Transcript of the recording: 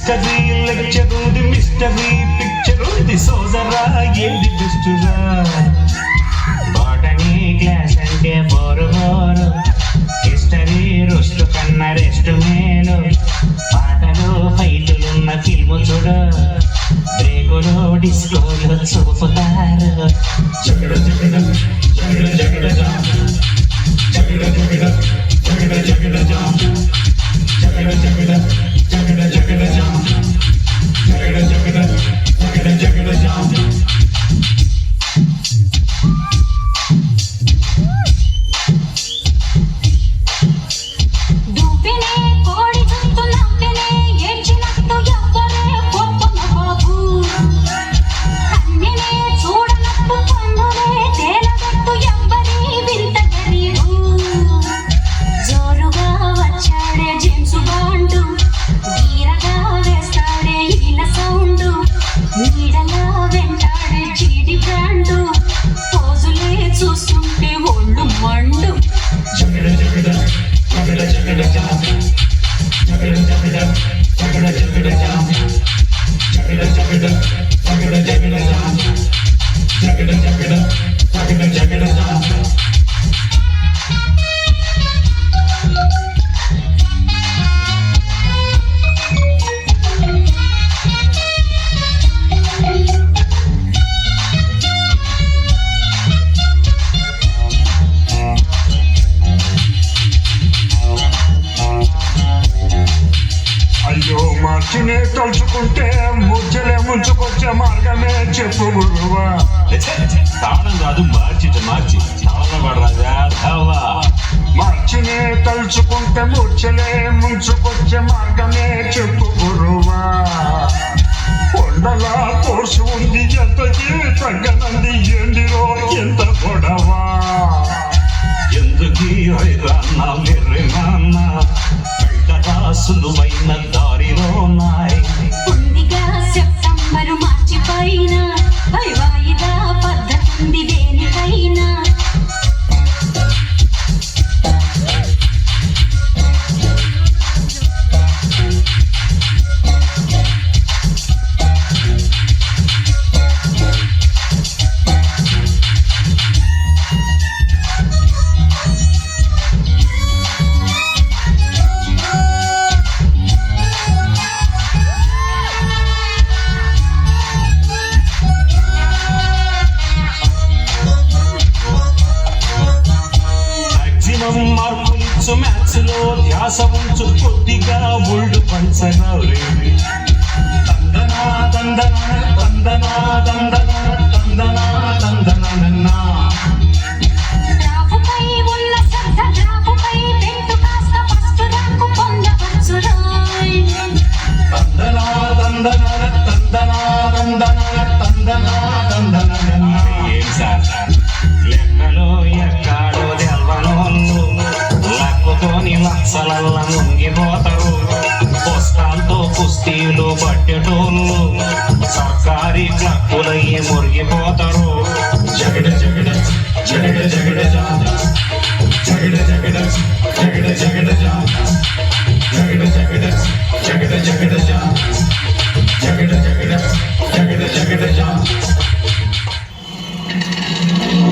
history lecture ది mystery picture ది సోజరా ఏది బెస్టురా బాటనీ క్లాస్ అంటే బోరు బోరు హిస్టరీ రుస్టు కన్నా రెస్ట్ మేలు పాటలు ఫైట్లున్న ఫిల్ము చూడు బ్రేకులు డిస్కోలు చూపుతారు జగడ జగడ జగడ జగడ జామ్ జగడ జగడ జగడ జగడ జామ్ జగడ జగడ జగడ జగడ జామ్ జగడ జగడ జగడ జగడ జామ్ మార్చినే తలుచుకుంటే ముజ్జలే ముంచుకొచ్చే మార్గమే చెప్పు గురువా తాళం కాదు మార్చి తాళం పడరాగా మార్చినే తలుచుకుంటే ముజ్జలే ముంచుకొచ్చే మార్గమే చెప్పు గురువా కొండలా కోర్సు ఉంది ఎంతకి తగ్గనంది ఎండిలో ఎంత గొడవా ఎందుకీ హైరాన్నా మెర్రెనాన్న సులువైన దారిలో ఉందిగా సెప్టెంబరు మార్చి పైన వాయిదా పద్ధతి దేనికైనా మార్కులిచ్చు మ్యాథ్స్ లో ధ్యాస ఉంచు కొద్దిగా ఒళ్ళు పంచగా తందనా తందనా తందనా తందనా తందనా తందనా రావుపై ఉన్న శ్రద్ధ రావుపై పెట్టు కాస్త ఫస్ట్ ర్యాంకు పొందవచ్చురోయ్ తందనా తందనా తందనా తందనా తందనా తందనా ఏం సార్ లెక్కలో ఎక్కాడో తెల్వనోళ్ళు లెక్కతోని లక్షలల్ల ముంగిపోతారు పుస్తకాలతో కుస్తీలు పట్టేటోళ్ళు సర్కారీ క్లక్కులయ్యి మురిగిపోతారు జగడ జగడ జగడ జగడ